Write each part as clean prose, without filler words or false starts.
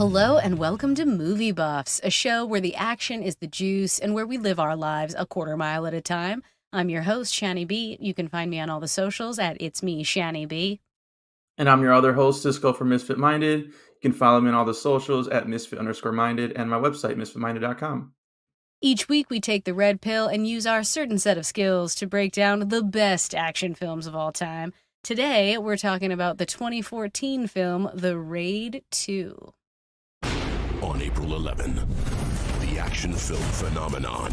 Hello and welcome to Movie Buffs, a show where the action is the juice and where we live our lives a quarter mile at a time. I'm your host, Shani B. You can find me on all the socials at It's Me, Shani B. And I'm your other host, Cisco from Misfit Minded. You can follow me on all the socials at misfit_minded and my website, misfitminded.com. Each week we take the red pill and use our certain set of skills to break down the best action films of all time. Today, we're talking about the 2014 film, The Raid 2. On April 11, the action film phenomenon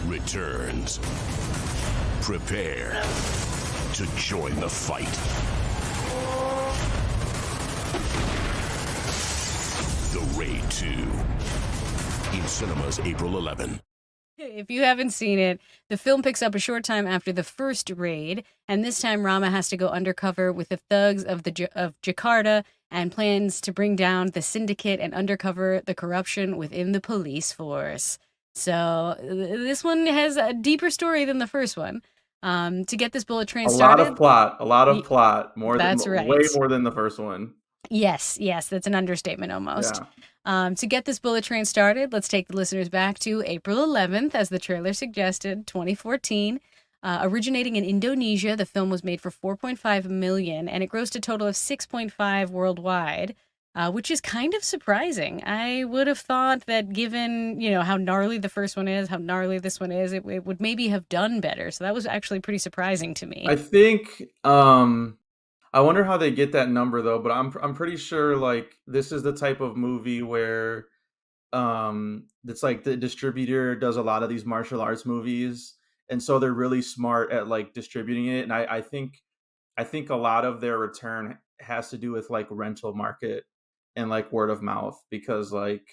returns. Prepare to join the fight. The Raid 2 in cinemas April 11. If you haven't seen it, the film picks up a short time after the first raid, and this time Rama has to go undercover with the thugs of Jakarta and plans to bring down the syndicate and uncover the corruption within the police force. So this one has a deeper story than the first one. To get this bullet train started, A lot of plot, That's right. way more than the first one. Yes, that's an understatement almost. Yeah. To get this bullet train started, let's take the listeners back to April 11th, as the trailer suggested, 2014. Originating in Indonesia, the film was made for $4.5 million, and it grossed a total of $6.5 worldwide, which is kind of surprising. I would have thought that given, how gnarly the first one is, how gnarly this one is, it would maybe have done better. So that was actually pretty surprising to me. I think I wonder how they get that number though, but I'm pretty sure like this is the type of movie where it's like the distributor does a lot of these martial arts movies, and so they're really smart at like distributing it. And I think a lot of their return has to do with like rental market and like word of mouth, because like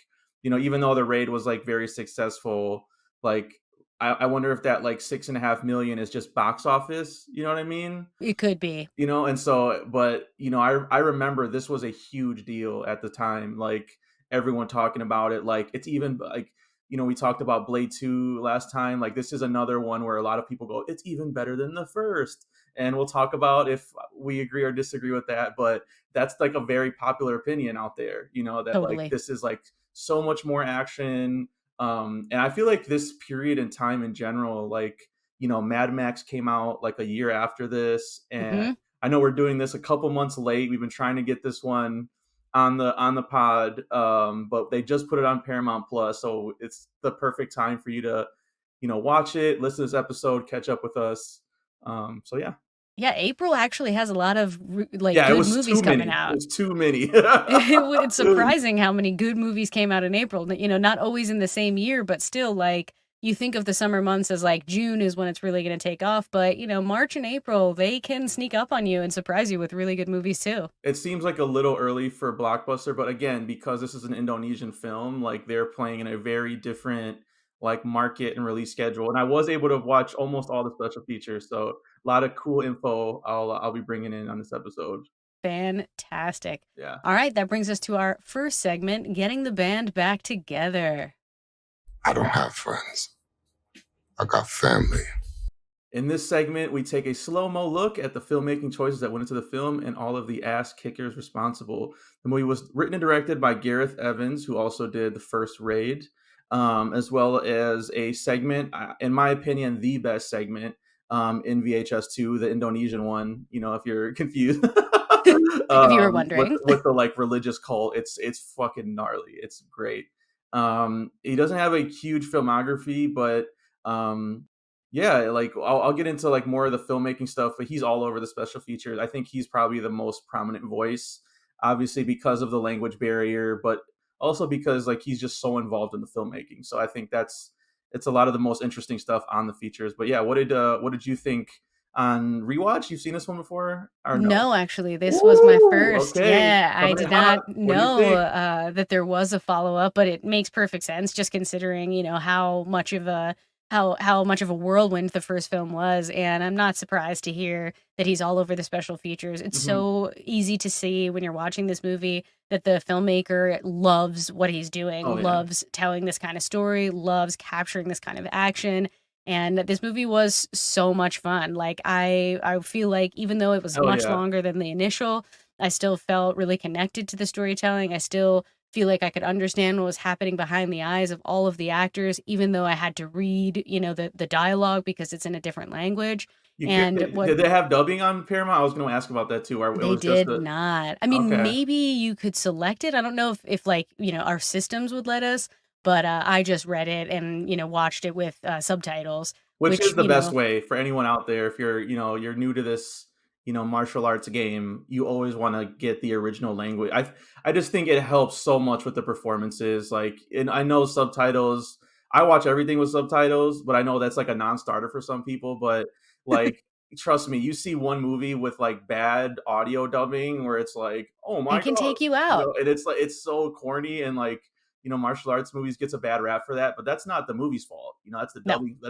even though the raid was like very successful, like I wonder if that like 6.5 million is just box office. You know what I mean? It could be. And so, but I remember this was a huge deal at the time. Like everyone talking about it. Like it's even like we talked about Blade 2 last time. Like this is another one where a lot of people go, it's even better than the first. And we'll talk about if we agree or disagree with that. But that's like a very popular opinion out there. That Totally. like this is like so much more action. And I feel like this period in time in general, like Mad Max came out like a year after this, and I know we're doing this a couple months late. We've been trying to get this one on the pod, but they just put it on Paramount Plus, so it's the perfect time for you to watch it, listen to this episode, catch up with us. So yeah. Yeah, April actually has a lot of good movies coming out. It was too many. It's surprising how many good movies came out in April. Not always in the same year, but still, like, you think of the summer months as like June is when it's really going to take off. But, March and April, they can sneak up on you and surprise you with really good movies too. It seems like a little early for Blockbuster, but again, because this is an Indonesian film, like they're playing in a very different like market and release schedule. And I was able to watch almost all the special features. So a lot of cool info I'll be bringing in on this episode. Fantastic. Yeah. All right, that brings us to our first segment, getting the band back together. I don't have friends. I got family. In this segment, we take a slow-mo look at the filmmaking choices that went into the film and all of the ass kickers responsible. The movie was written and directed by Gareth Evans, who also did the first Raid, as well as a segment, in my opinion, the best segment in VHS2, the Indonesian one, if you're confused. If you were wondering. With the like religious cult, it's fucking gnarly. It's great. He doesn't have a huge filmography, but yeah, like I'll get into like more of the filmmaking stuff, but he's all over the special features. I think he's probably the most prominent voice, obviously because of the language barrier, but also because like he's just so involved in the filmmaking. So I think it's a lot of the most interesting stuff on the features. But yeah, what did you think on rewatch? You've seen this one before? Or no? No, actually, this was my first. Okay. Yeah, I did not What do you know think? that there was a follow-up, but it makes perfect sense just considering, how much of a whirlwind the first film was, and I'm not surprised to hear that he's all over the special features. It's so easy to see when you're watching this movie that the filmmaker loves what he's doing, Oh, yeah. loves telling this kind of story, loves capturing this kind of action. And this movie was so much fun. Like I feel like even though it was Oh, much yeah. longer than the initial, I still felt really connected to the storytelling. I still feel like I could understand what was happening behind the eyes of all of the actors, even though I had to read, the dialogue because it's in a different language. You And what did they have dubbing on Paramount? I was gonna ask about that too, or it they was just did a not. I mean, okay. maybe you could select it. I don't know if like, our systems would let us, but I just read it and, watched it with subtitles, Which which, is the best way for anyone out there if you're new to this, martial arts game, you always wanna get the original language. I just think it helps so much with the performances, like, and I know subtitles I watch everything with subtitles, but I know that's like a non-starter for some people, but, like, trust me, you see one movie with, like, bad audio dubbing where it's like, "Oh it my can god," take you out. and it's like it's so corny and, like, martial arts movies gets a bad rap for that, but that's not the movie's fault. No, That's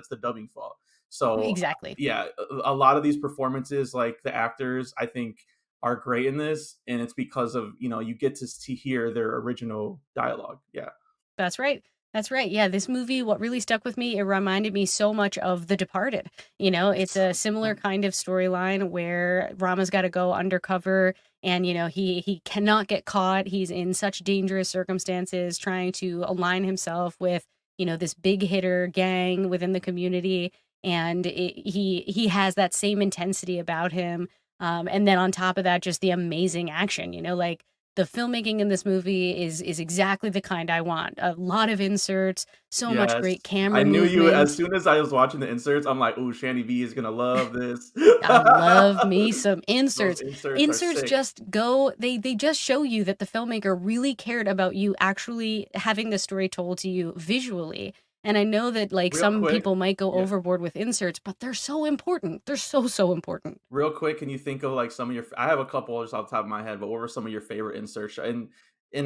the dubbing fault. So, exactly. yeah, a lot of these performances, like the actors, I think are great in this, and it's because of you get to hear their original dialogue. Yeah, That's right. That's right. Yeah, this movie, what really stuck with me, it reminded me so much of The Departed. It's a similar kind of storyline where Rama's got to go undercover and he cannot get caught. He's in such dangerous circumstances trying to align himself with, this big hitter gang within the community and he has that same intensity about him. And then on top of that just the amazing action, like the filmmaking in this movie is exactly the kind I want. A lot of inserts, so much yes. great camera I knew you as movement. soon as I was watching the inserts. I'm like, "Ooh, Shanny B is gonna love this." I love me some Those inserts. inserts are Inserts sick. just go they just show you that the filmmaker really cared about you actually having the story told to you visually. And I know that like Real some quick, people might go yeah. overboard with inserts, but they're so important. They're so so important. Real quick, can you think of like some of your? I have a couple just off the top of my head, but what were some of your favorite inserts? And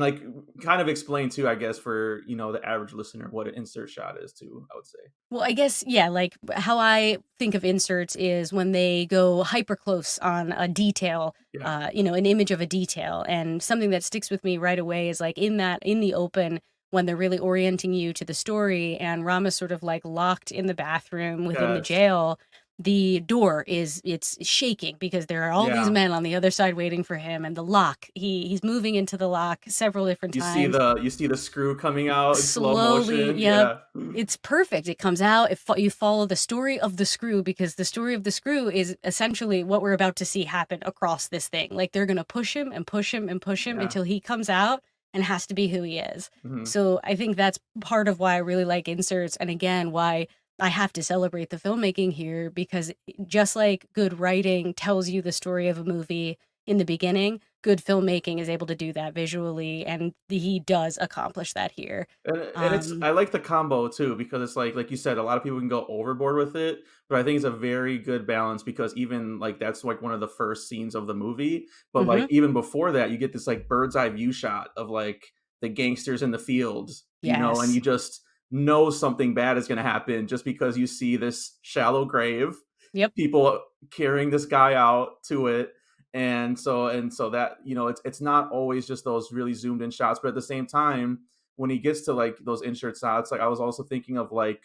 like kind of explain too, I guess, for the average listener what an insert shot is too. I would say, Well, I guess, yeah, like how I think of inserts is when they go hyper close on a detail, yeah, an image of a detail. And something that sticks with me right away is like in the open, when they're really orienting you to the story and Rama's sort of like locked in the bathroom within the yes, jail, the door it's shaking because there are all these yeah. men on the other side waiting for him. And the lock, he's moving into the lock several different times You see the screw coming out in slow slowly. motion. Yep. Yeah, It's perfect. It comes out. You follow the story of the screw because the story of the screw is essentially what we're about to see happen across this thing. Like they're going to push him and push him and push him yeah. until he comes out and has to be who he is. Mhm. So I think that's part of why I really like inserts. And again, why I have to celebrate the filmmaking here because just like good writing tells you the story of a movie in the beginning, good filmmaking is able to do that visually, and he does accomplish that here. And it's Um, I like the combo too because it's like you said, a lot of people can go overboard with it, but I think it's a very good balance because even like that's like one of the first scenes of the movie. But like mhm, even before that, you get this like bird's eye view shot of like the gangsters in the fields, and yes. you just know something bad is gonna happen just because you see this shallow grave, Yep, people carrying this guy out to it. And so that it's not always just those really zoomed in shots, but at the same time when he gets to like those insert shots, like I was also thinking of like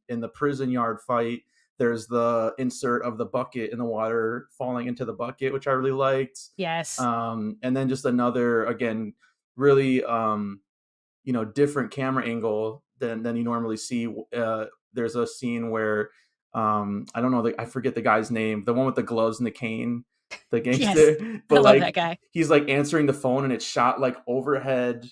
in the prison yard fight, there's the insert of the bucket in the water falling into the bucket, which I really liked. yes, And then just another again, really different camera angle than you normally see. There's a scene where I don't know, I forget the guy's name, the one with the gloves and the cane, the yes. gangster, I but love like that guy. he's like answering the phone and it's shot like overhead,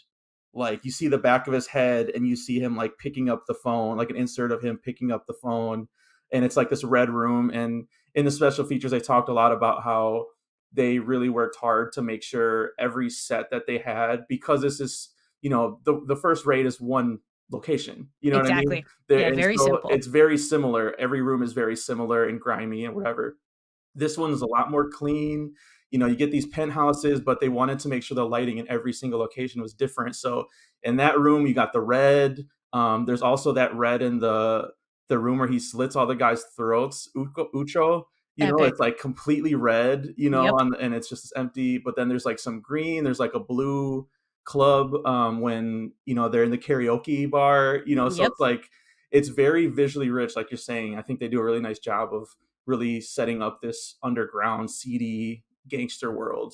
like you see the back of his head and you see him like picking up the phone, like an insert of him picking up the phone, and it's like this red room. And in the special features they talked a lot about how they really worked hard to make sure every set that they had, because this is the first raid is one location, you know what I mean, Exactly. there. Yeah, And very so simple. it's very similar, every room is very similar and grimy and whatever. This one's a lot more clean. You get these penthouses, but they wanted to make sure the lighting in every single location was different. So in that room, you got the red. There's also that red in the room where he slits all the guys' throats. Ucho, it's Epic. like completely red, Yep, and it's just empty. But then there's like some green. There's like a blue club when they're in the karaoke bar. So yep. it's like it's very visually rich, like you're saying. I think they do a really nice job of really setting up this underground, seedy gangster world.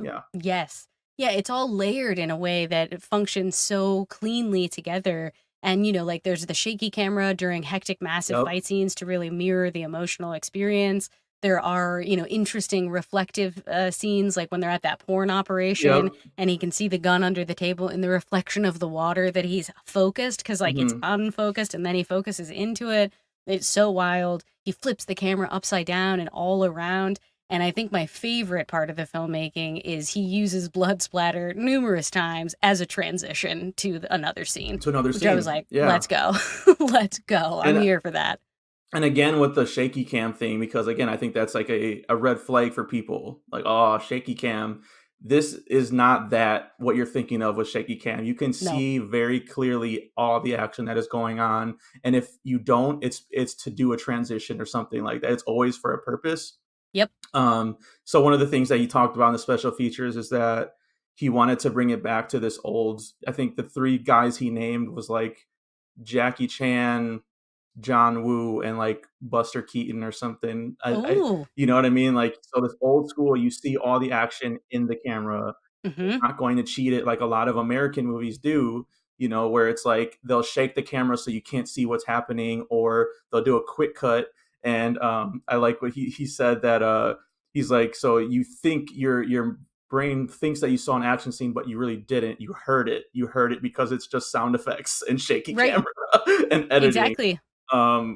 Yeah. Yes. Yeah, it's all layered in a way that it functions so cleanly together. And, like there's the shaky camera during hectic, massive Yep. fight scenes to really mirror the emotional experience. There are, interesting reflective scenes, like when they're at that porn operation Yep. and he can see the gun under the table in the reflection of the water that he's focused because, like, it's Hmm. unfocused and then he focuses into it. It's so wild. He flips the camera upside down and all around. And I think my favorite part of the filmmaking is he uses blood splatter numerous times as a transition to another scene, To another which I was scene. like, Yeah. let's go. Let's go. I'm And here for that. and again with the shaky cam thing, because again, I think that's like a red flag for people. Like, oh, shaky cam. This is not that what you're thinking of with shaky cam. You can No. see very clearly all the action that is going on. And if you don't, it's to do a transition or something like that. It's always for a purpose. Yep. So one of the things that he talked about in the special features is that he wanted to bring it back to this old, I think the three guys he named was like Jackie Chan, John Woo, and like Buster Keaton or something. Oh. You know what I mean? Like, so this old school, you see all the action in the camera. They're Mm-hmm. not going to cheat it like a lot of American movies do, where it's like they'll shake the camera so you can't see what's happening, or they'll do a quick cut. And I like what he said that he's like, so you think your brain thinks that you saw an action scene, but you really didn't. You heard it. You heard it because it's just sound effects and shaky Right. camera and editing. Exactly.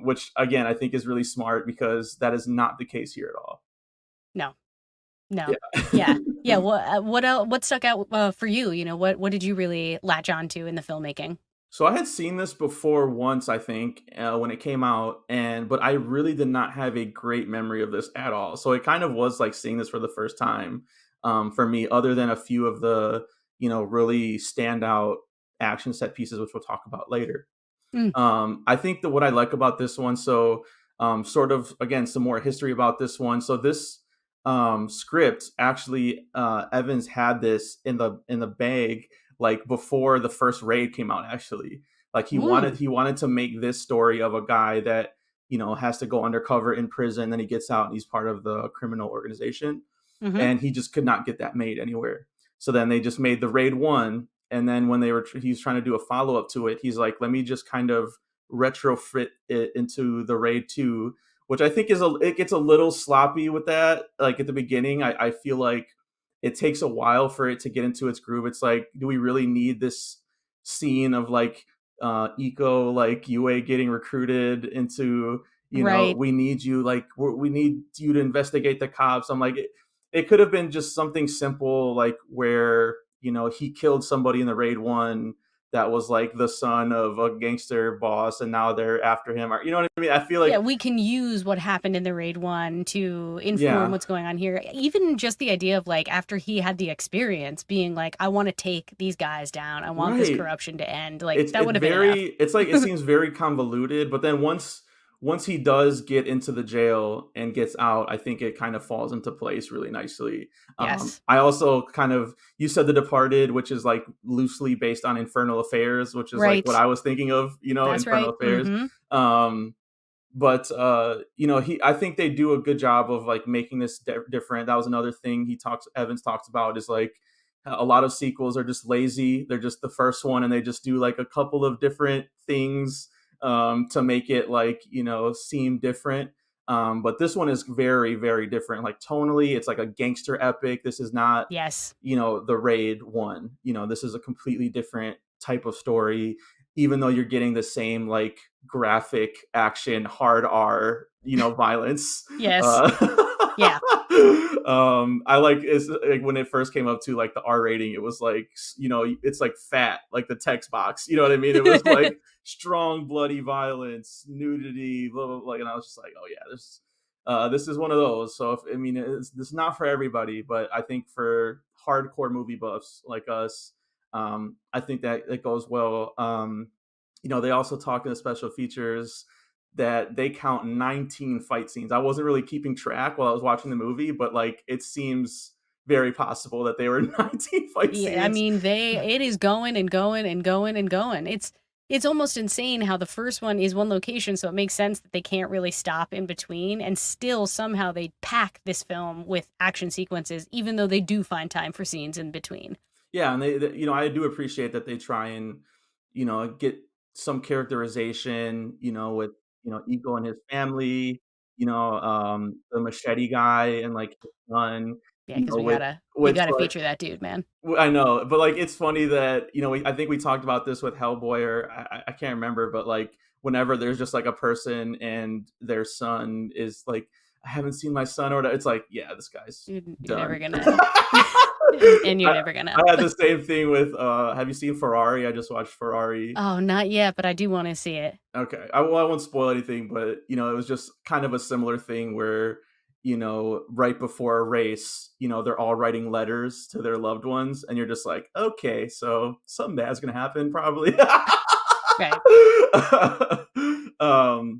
Which again I think is really smart because that is not the case here at all. No. No. Yeah. Yeah. Yeah. What else? What stuck out for you? What did you really latch on to in the filmmaking? So I had seen this before once, I think, when it came out, but I really did not have a great memory of this at all. So it kind of was like seeing this for the first time for me, other than a few of the really standout action set pieces, which we'll talk about later. Mm. I think that what I like about this one, so sort of again some more history about this one. So this script actually, Evans had this in the bag like before the first raid came out. Actually, like Ooh. he wanted to make this story of a guy that has to go undercover in prison, then he gets out and he's part of the criminal organization, Mm-hmm. and he just could not get that made anywhere. So then they just made the raid one, and then when he was trying to do a follow up to it, he's like, let me just kind of retrofit it into the raid two, which I think it gets a little sloppy with that. Like at the beginning, I feel like it takes a while for it to get into its groove. It's like, do we really need this scene of like Eco, like UA getting recruited into, Right. we need you, like we need you to investigate the cops. I'm like, it could have been just something simple, like where he killed somebody in the raid one that was like the son of a gangster boss, and now they're after him. Or you know what I mean? I feel Yeah, like, we can use what happened in the raid one to inform yeah, what's going on here. Even just the idea of like after he had the experience being like, I want to take these guys down. I want this right. corruption to end. Like It's that it's would have been enough. very it's like it seems very convoluted, but then once he does get into the jail and gets out, I think it kind of falls into place really nicely. Yes. I also kind of, you said The Departed, which is like loosely based on Infernal Affairs, which is like what Right. I was thinking of, That's Infernal right. Affairs. Mm-hmm. Um, but I think they do a good job of like making this different. That was another thing Evans talks about, is like a lot of sequels are just lazy. They're just the first one and they just do like a couple of different things to make it like seem different. But this one is very, very different. Like tonally, it's like a gangster epic. This is not Yes. the raid one. This is a completely different type of story, even though you're getting the same like graphic action, hard R, violence. Yes. uh, Yeah. I like, is like when it first came up to like the R rating, it was like it's like fat, like the text box, you know what I mean? It was like strong bloody violence, nudity, blah blah blah. And I was just like, oh yeah, this is one of those. So it's not for everybody, but I think for hardcore movie buffs like us, I think that it goes well. They also talk in the special features that they count 19 fight scenes. I wasn't really keeping track while I was watching the movie, but like it seems very possible that they were 19 fight Yeah, I scenes. mean, it is going and going and going and going. It's almost insane how the first one is one location, so it makes sense that they can't really stop in between, and still somehow they pack this film with action sequences, even though they do find time for scenes in between. Yeah, and you know, I do appreciate that they try and, you know, get some characterization, you know, with, you know, Ego and his family, you know, the machete guy and like his son, Yeah, you because know, we with gotta like feature that dude, man. I know, but like it's funny that you know I think we talked about this with Hellboy, or I can't remember, but like whenever there's just like a person and their son is like, I haven't seen my son, or whatever, it's like, yeah, this guy's You're never done. gonna, and you're never gonna. I had the same thing with have you seen Ferrari? I just watched Ferrari. Oh, not yet, but I do want to see it. Okay. Well, I won't spoil anything, but you know, it was just kind of a similar thing where, you know, right before a race, you know, they're all writing letters to their loved ones, and you're just like, okay, so something bad's gonna happen, probably. Right.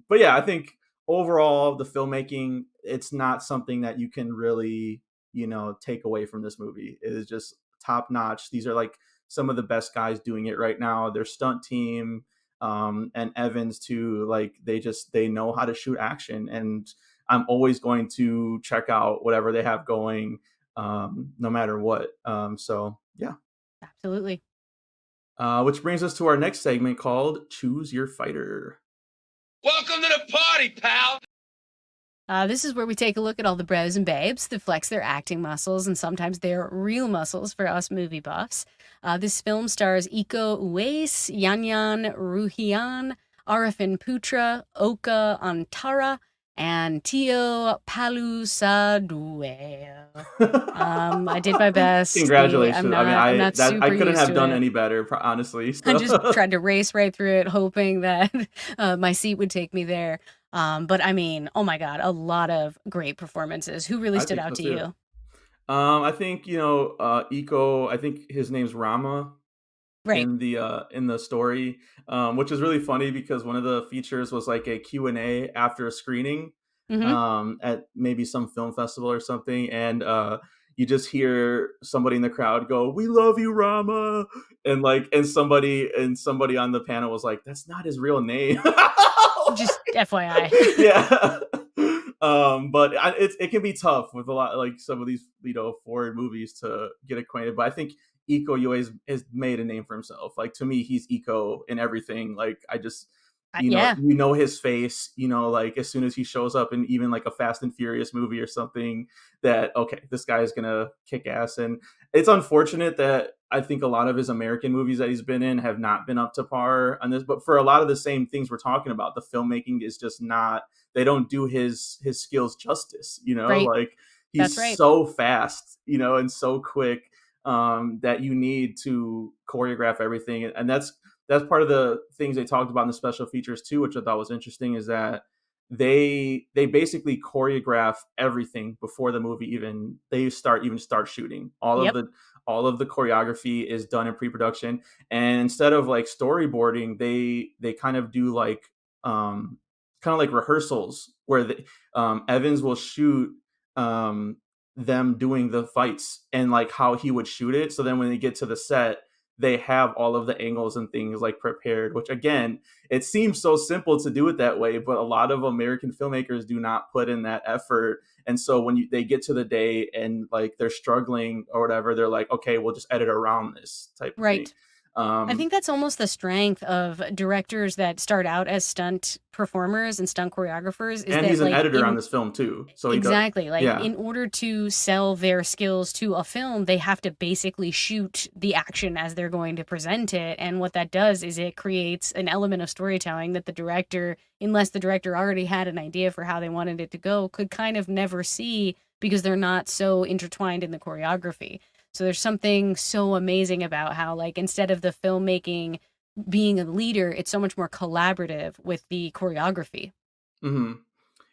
But yeah, I think overall the filmmaking, it's not something that you can really, you know, take away from this movie. It is just top notch. These are like some of the best guys doing it right now. Their stunt team, and Evans too, like they know how to shoot action, and I'm always going to check out whatever they have going, no matter what. So yeah. Absolutely. Which brings us to our next segment called Choose Your Fighter. Welcome to the party, pal! This is where we take a look at all the bros and babes that flex their acting muscles and sometimes their real muscles for us movie buffs. This film stars Iko Uwais, Yanyan Ruhian, Arifin Putra, Oka Antara, and Tio Palusadue. I did my best. Congratulations. I'm not super I couldn't used have to done it. any better, honestly. I So. just tried to race right through it, hoping that my seat would take me there. But I mean, oh my God, a lot of great performances. Who really I stood think out so to too. you? I think, you know, Iko, I think his name's Rama Right. in the story, which is really funny because one of the features was like a Q&A after a screening, Hmm. at maybe some film festival or something, and you just hear somebody in the crowd go, "We love you, Rama," and like somebody on the panel was like, "That's not his real name." Just FYI. Yeah. But it can be tough with a lot, like some of these, you know, foreign movies to get acquainted. But I think Iko Uwais has made a name for himself. Like to me, he's Iko in everything. Like I just, Yeah. you know his face. You know, like as soon as he shows up in even like a Fast and Furious movie or something, that okay, this guy is gonna kick ass. And it's unfortunate that I think a lot of his American movies that he's been in have not been up to par on this. But for a lot of the same things we're talking about, the filmmaking is just not. They don't do his skills justice. You know, Right. like That's he's right. so fast, you know, and so quick, that you need to choreograph everything, and that's part of the things they talked about in the special features too, which I thought was interesting, is that they basically choreograph everything before the movie even start shooting. Yep. All of the choreography is done in pre-production, and instead of like storyboarding, they kind of do like kind of like rehearsals where Evans will shoot um them doing the fights and like how he would shoot it, so then when they get to the set they have all of the angles and things like prepared, which again, it seems so simple to do it that way, but a lot of American filmmakers do not put in that effort. And so when they get to the day and like they're struggling or whatever, they're like, okay, we'll just edit around this type of thing. Right. I think that's almost the strength of directors that start out as stunt performers and stunt choreographers is And that he's an like editor on this film too, so he does. exactly, like Yeah. in order to sell their skills to a film, they have to basically shoot the action as they're going to present it. And what that does is it creates an element of storytelling that the director, unless the director already had an idea for how they wanted it to go, could kind of never see because they're not so intertwined in the choreography. So there's something so amazing about how, like, instead of the filmmaking being a leader, it's so much more collaborative with the choreography. Hmm.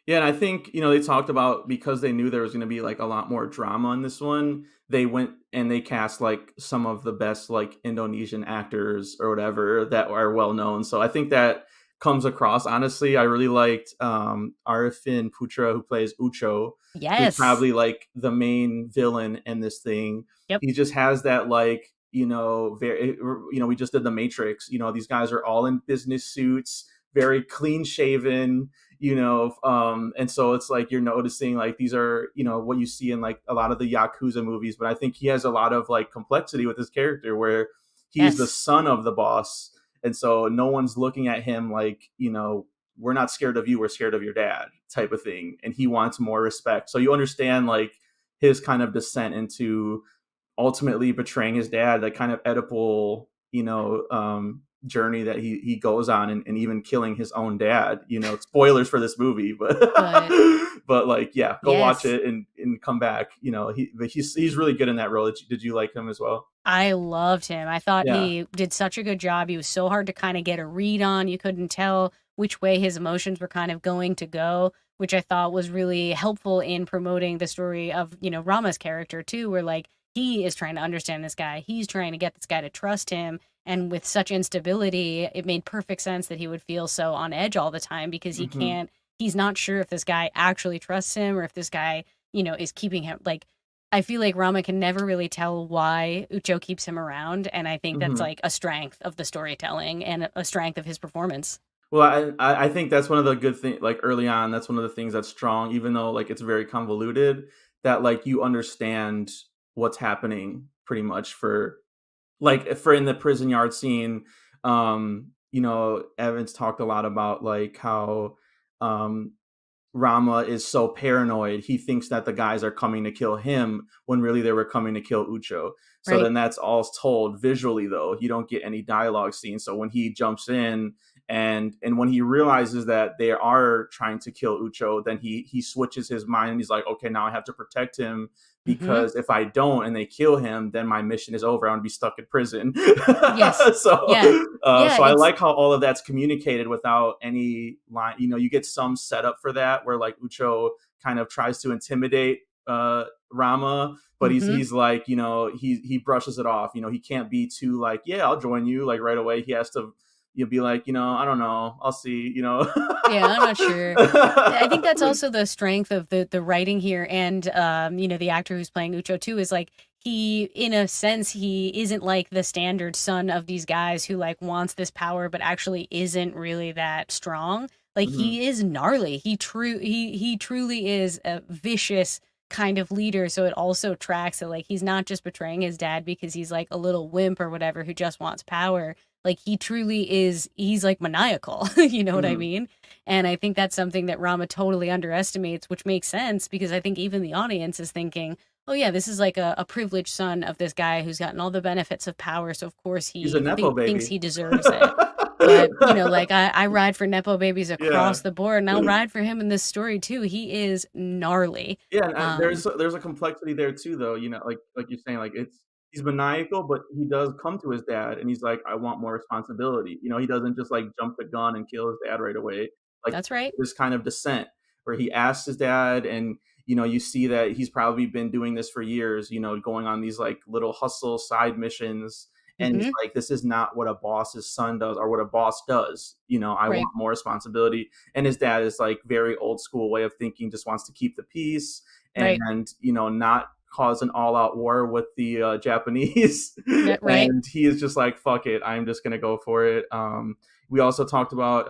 Yeah, and I think, you know, they talked about because they knew there was going to be like a lot more drama in this one, they went and they cast like some of the best like Indonesian actors or whatever that are well known. So I think that comes across. Honestly, I really liked Arifin Putra, who plays Ucho, who's Yes. probably like the main villain in this thing. Yep. He just has that like, you know, very, you know, we just did The Matrix. You know, these guys are all in business suits, very clean shaven, and so it's like you're noticing like these are what you see in like a lot of the Yakuza movies, but I think he has a lot of like complexity with his character where he's the Yes. son of the boss, and so no one's looking at him like we're not scared of you, we're scared of your dad type of thing, and he wants more respect. So you understand like his kind of descent into ultimately betraying his dad, that kind of Oedipal, journey that he goes on, and even killing his own dad. Spoilers for this movie, but But but like, yeah, go watch yes. it and come back. He's really good in that role. Did you like him as well? I loved him. I thought Yeah. he did such a good job. He was so hard to kind of get a read on. You couldn't tell which way his emotions were kind of going to go, which I thought was really helpful in promoting the story of, Rama's character too, where like he is trying to understand this guy. He's trying to get this guy to trust him. And with such instability, it made perfect sense that he would feel so on edge all the time because Hmm. he's not sure if this guy actually trusts him or if this guy, is keeping him like I feel like Rama can never really tell why Ucho keeps him around, and I think that's Hmm. like a strength of the storytelling and a strength of his performance. Well, I think that's one of the good things. Like early on, that's one of the things that's strong, even though like it's very convoluted. That like you understand what's happening pretty much for like for in the prison yard scene. Evans talked a lot about like how um Rama is so paranoid. He thinks that the guys are coming to kill him when really they were coming to kill Ucho. So Right. then that's all told visually, though. You don't get any dialogue scenes. So when he jumps in and when he realizes that they are trying to kill Ucho, then he switches his mind and he's like, okay, now I have to protect him, Mm-hmm. because if I don't and they kill him, then my mission is over. I'm gonna be stuck in prison. Yes. so Yeah. Yeah. so I It's like how all of that's communicated without any line. You get some setup for that where like Ucho kind of tries to intimidate Rama, but mm-hmm. he's like, he brushes it off. He can't be too like, yeah, I'll join you like right away. He has to be like, I don't know, I'll see. Yeah, I'm not sure. I think that's also the strength of the writing here, and the actor who's playing Ucho too is like he, in a sense, he isn't like the standard son of these guys who like wants this power, but actually isn't really that strong. Like Mhm. he is gnarly. He truly is a vicious kind of leader. So it also tracks that like he's not just betraying his dad because he's like a little wimp or whatever who just wants power. Like he truly is. He's like maniacal. You know what I Mhm. mean? And I think that's something that Rama totally underestimates, which makes sense because I think even the audience is thinking, oh, yeah, this is like a privileged son of this guy who's gotten all the benefits of power. So, of course, He's a he nepo thinks baby. he deserves it. But, like I ride for Nepo babies Yeah. across the board, and I'll ride for him in this story too. He is gnarly. Yeah, and Um, there's a complexity there too, though. Like you're saying, like he's maniacal, but he does come to his dad, and he's like, "I want more responsibility." He doesn't just like jump the gun and kill his dad right away. Like that's right. this kind of descent where he asks his dad, and you see that he's probably been doing this for years. Going on these like little hustle side missions, and he's Hmm. like, "This is not what a boss's son does, or what a boss does." I Right. want more responsibility, and his dad is like very old school way of thinking, just wants to keep the peace Right. and not cause an all-out war with the Japanese. Right. And he is just like, fuck it, I'm just gonna go for it. We also talked about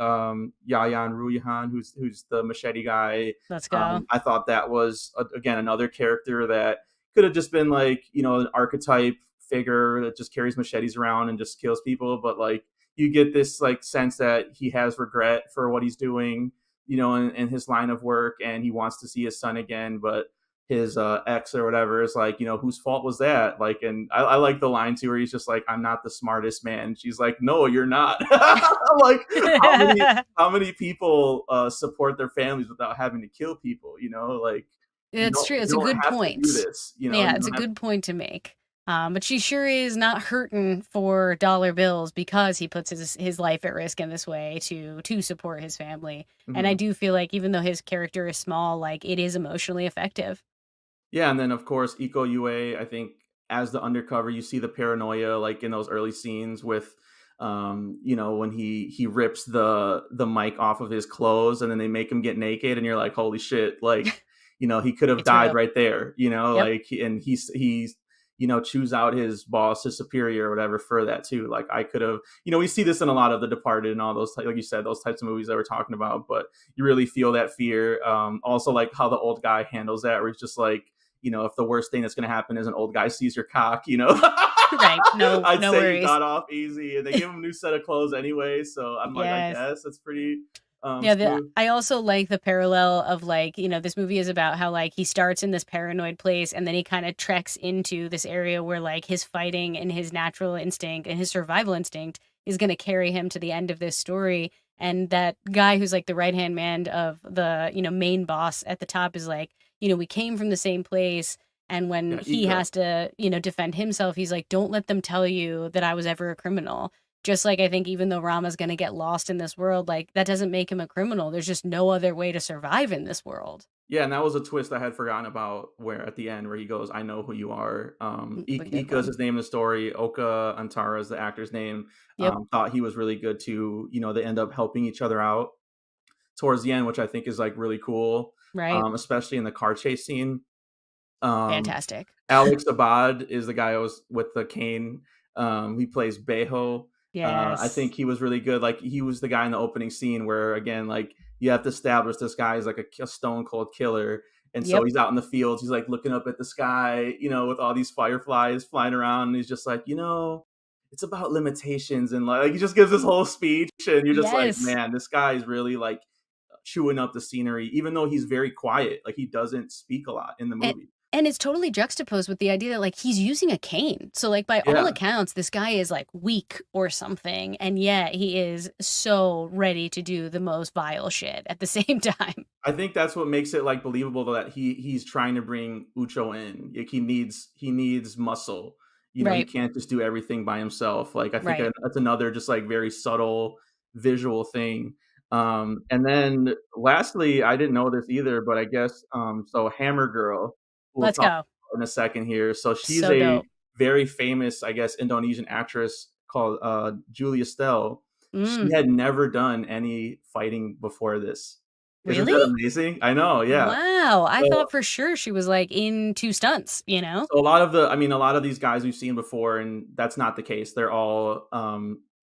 Yayan Ruyahan, who's the machete guy. Let's go. I thought that was again another character that could have just been like an archetype figure that just carries machetes around and just kills people, but like you get this like sense that he has regret for what he's doing, in his line of work, and he wants to see his son again, but his ex or whatever is like, whose fault was that? Like, and I like the line too where he's just like, I'm not the smartest man. She's like, no, you're not. Like, how many people support their families without having to kill people? Like, It's true. you It's a don't good have to do point. this. Yeah, You it's a don't have. good point to make. But she sure is not hurting for dollar bills because he puts his life at risk in this way to support his family. And I Mhm. do feel like even though his character is small, like it is emotionally effective. Yeah, and then of course Iko Ue, I think as the undercover, you see the paranoia like in those early scenes with when he rips the mic off of his clothes and then they make him get naked and you're like, holy shit, like, he could have It's died real. right there, Yep. like and he's choose out his boss, his superior or whatever for that too. Like I could have, we see this in a lot of The Departed and all those, like you said, those types of movies that we're talking about, but you really feel that fear. Also like how the old guy handles that, where he's just like, if the worst thing that's going to happen is an old guy sees your cock, Right. No, I'd no say worries. you got off easy, and they give him a new set of clothes anyway. So I'm like, I Yes. guess that's pretty Yeah, smooth. I also like the parallel of like, this movie is about how like he starts in this paranoid place and then he kind of treks into this area where like his fighting and his natural instinct and his survival instinct is going to carry him to the end of this story. And that guy who's like the right-hand man of the, main boss at the top is like, we came from the same place. And when he Ego. has to, defend himself, he's like, don't let them tell you that I was ever a criminal. Just like I think even though Rama's going to get lost in this world, like that doesn't make him a criminal. There's just no other way to survive in this world. Yeah, and that was a twist I had forgotten about, where at the end where he goes, "I know who you are." Wicked Ika is one. his name in the story. Oka Antara is the actor's name. Yep. Thought he was really good too. They end up helping each other out towards the end, which I think is like really cool. Right. Especially in the car chase scene. Fantastic. Alex Abad is the guy I was with the cane. He plays Beho. Yes. I think he was really good. Like he was the guy in the opening scene where, again, like you have to establish this guy is like a stone cold killer. And so Yep. he's out in the fields. He's like looking up at the sky, with all these fireflies flying around. And he's just like, it's about limitations. And like he just gives this whole speech. And you're just Yes. like, man, this guy is really like chewing up the scenery, even though he's very quiet. Like he doesn't speak a lot in the movie. And it's totally juxtaposed with the idea that like he's using a cane. So like by all Yeah. accounts, this guy is like weak or something. And yet he is so ready to do the most vile shit at the same time. I think that's what makes it like believable that he's trying to bring Ucho in. Like he needs muscle. He Right. can't just do everything by himself. Like I think Right. that's another just like very subtle visual thing. And then lastly, I didn't know this either, but I guess so Hammer Girl, who we'll Let's talk go. about in a second here. So she's So a dope. very famous, I guess, Indonesian actress called Julia Stell. She Mm, had never done any fighting before this. Isn't really? that amazing? I know, yeah. Wow. I So thought for sure she was like in two stunts, so a lot of these guys we've seen before, and that's not the case. They're all,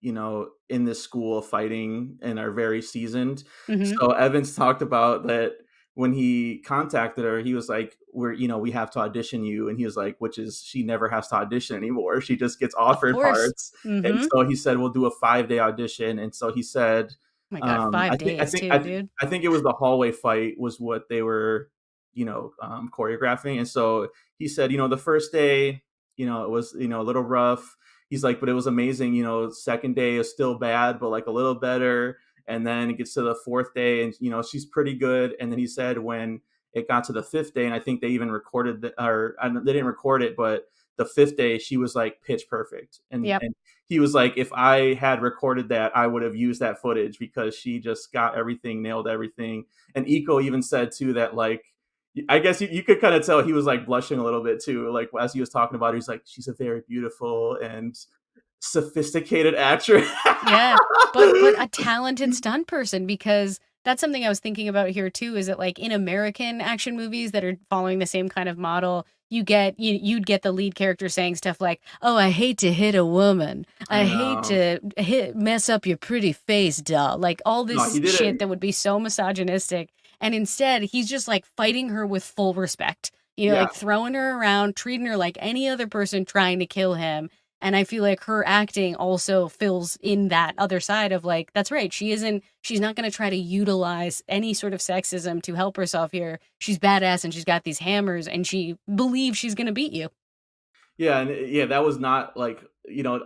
in this school of fighting and are very seasoned. Mm-hmm. So Evans talked about that when he contacted her, he was like, we have to audition you. And he was like, which is, she never has to audition anymore. She just gets Of offered course. parts. And Mm-hmm. so he said, we'll do a 5-day audition. And so he said, Oh my God, 5 days too, dude. I think it was the hallway fight was what they were, choreographing. And so he said, the first day, it was, a little rough. He's like, but it was amazing. Second day is still bad, but like a little better. And then it gets to the fourth day and, she's pretty good. And then he said when it got to the fifth day, and I think they even recorded they didn't record it, but the fifth day, she was like pitch perfect. Yep. And he was like, if I had recorded that, I would have used that footage because she just got everything, nailed everything. And Iko even said too that like, I guess you could kind of tell he was like blushing a little bit too. Like as he was talking about her, he's like, she's a very beautiful and sophisticated actress. Yeah, but a talented stunt person, because that's something I was thinking about here too, is that like in American action movies that are following the same kind of model, you'd get the lead character saying stuff like, "Oh, I hate to hit a woman. I hate to mess up your pretty face, doll." Like all No, this he didn't. shit that would be so misogynistic. And instead, he's just like fighting her with full respect. Yeah. Like throwing her around, treating her like any other person trying to kill him. And I feel like her acting also fills in that other side of like, that's right. She's not going to try to utilize any sort of sexism to help herself here. She's badass and she's got these hammers and she believes she's going to beat you. Yeah, and yeah, that was not like,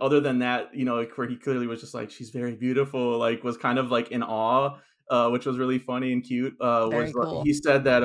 other than that, like, where he clearly was just like, she's very beautiful, like was kind of like in awe, which was really funny and cute. Very Was cool. He said that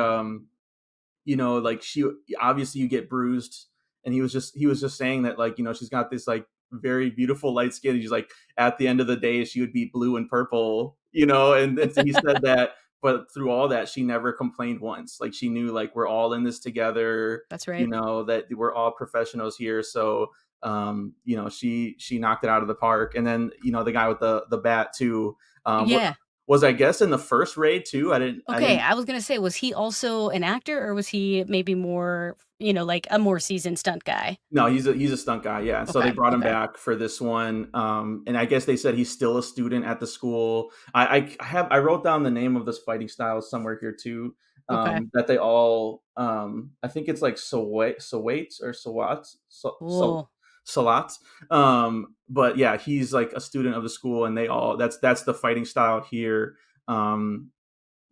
like she obviously you get bruised, and he was just saying that like, she's got this like very beautiful light skin. He's like, at the end of the day, she would be blue and purple, and so he said that. But through all that, she never complained once. Like she knew, like we're all in this together. That's right. That we're all professionals here. So, she knocked it out of the park. And then, the guy with the bat too. Yeah. was, I guess, in the first Raid too. I Okay, didn't. I was gonna say, was he also an actor, or was he maybe more, like a more seasoned stunt guy? No, he's a stunt guy, yeah. So they Okay, brought him okay, back for this one, and I guess they said he's still a student at the school. I wrote down the name of this fighting style somewhere here too. okay. That they all, I think it's like Sowait or Cool. Salat. But yeah, he's like a student of the school, and they all that's the fighting style here. Um,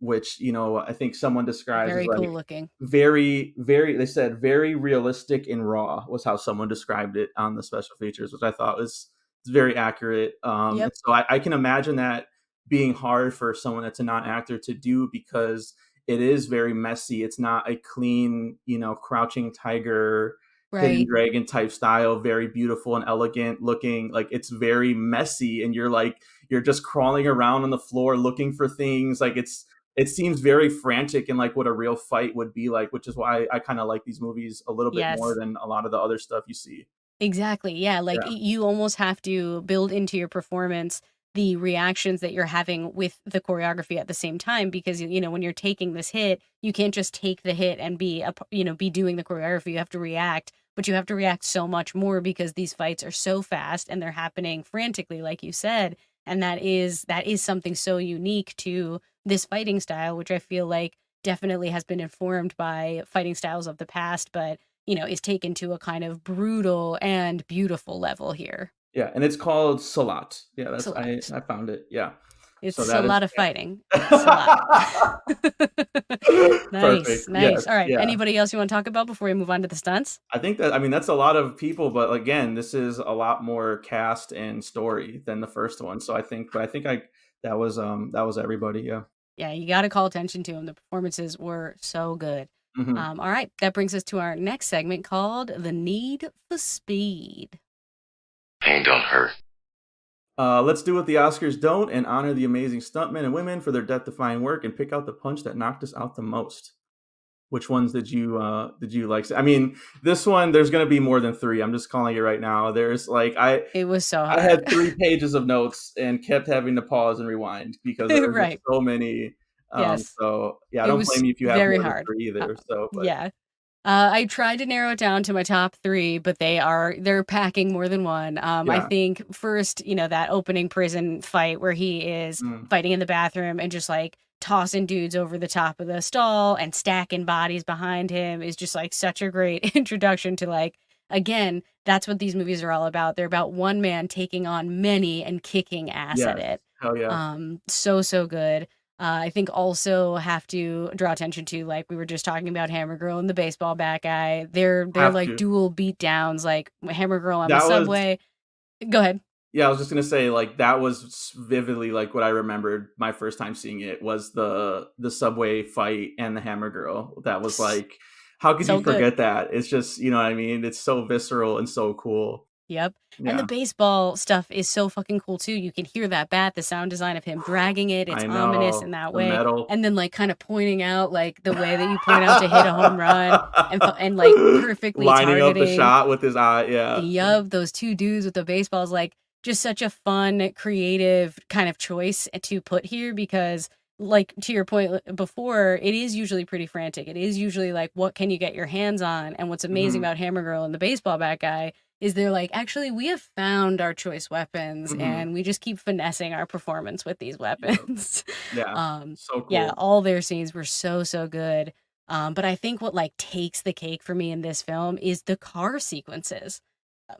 which I think someone describes as Very cool like looking. very they said very realistic and raw was how someone described it on the special features, which I thought was very accurate. And Yep. so I can imagine that being hard for someone that's a non-actor to do, because it is very messy. It's not a clean, crouching tiger, hidden Right. dragon type style, very beautiful and elegant looking. Like, it's very messy, and you're just crawling around on the floor looking for things. Like, it seems very frantic and like what a real fight would be like, which is why I kind of like these movies a little bit more Yes. than a lot of the other stuff you see. Exactly. Yeah. Like Yeah. you almost have to build into your performance the reactions that you're having with the choreography at the same time, because when you're taking this hit, you can't just take the hit and be doing the choreography. You have to react, but you have to react so much more because these fights are so fast and they're happening frantically, like you said. And that is something so unique to this fighting style, which I feel like definitely has been informed by fighting styles of the past, but is taken to a kind of brutal and beautiful level here. Yeah, and it's called Salat. Yeah, It's that's a lot. I found it. Yeah. So It's a that is lot of fighting. It's a lot. perfect. Nice, Yes. nice. All right. Yeah. Anybody else you want to talk about before we move on to the stunts? I mean, that's a lot of people, but again, this is a lot more cast and story than the first one. So I think that was everybody. Yeah. Yeah, you got to call attention to them. The performances were so good. Hmm. All right, that brings us to our next segment called The Need for Speed. Pain don't hurt. Let's do what the Oscars don't and honor the amazing stuntmen and women for their death-defying work and pick out the punch that knocked us out the most. Which ones did you like? I mean, this one, there's going to be more than three. I'm just calling it right now. There's like It was so I hard. had 3 pages of notes and kept having to pause and rewind because there were just Right. so many. Yes. So yeah, I It don't was blame you if you have very more than hard. three either. So, but Yeah. I tried to narrow it down to my top three, but they're packing more than one. I yeah. think first, that opening prison fight where he is Mm. fighting in the bathroom and just like tossing dudes over the top of the stall and stacking bodies behind him is just like such a great introduction to like, again, that's what these movies are all about. They're about one man taking on many and kicking ass at Yes. it. Hell yeah. So good. I think also have to draw attention to, like we were just talking about, Hammer Girl and the baseball bat guy. They're Have like to. dual beat downs, like Hammer Girl on the That was subway. Go ahead. Yeah, I was just gonna say, like, that was vividly like what I remembered my first time seeing it was the subway fight and the Hammer Girl. That was like, how could So you good. forget that? It's just, you know what I mean? It's so visceral and so cool. Yep. And the Yeah, baseball stuff is so fucking cool too. You can hear that bat, the sound design of him dragging it. It's I ominous in know that the way. metal. And then like kind of pointing out like the way that you point out to hit a home run and like perfectly Lining up the targeting. shot with his eye. Yeah, Yup, those two dudes with the baseballs, like just such a fun, creative kind of choice to put here because, like to your point before, it is usually pretty frantic. It is usually like, what can you get your hands on? And what's amazing hmm about Hammer Girl and the baseball bat guy is they're like, actually, we have found our choice weapons hmm and we just keep finessing our performance with these yeah, weapons. yeah. So Yeah, cool. all their scenes were so good. But I think what like takes the cake for me in this film is the car sequences.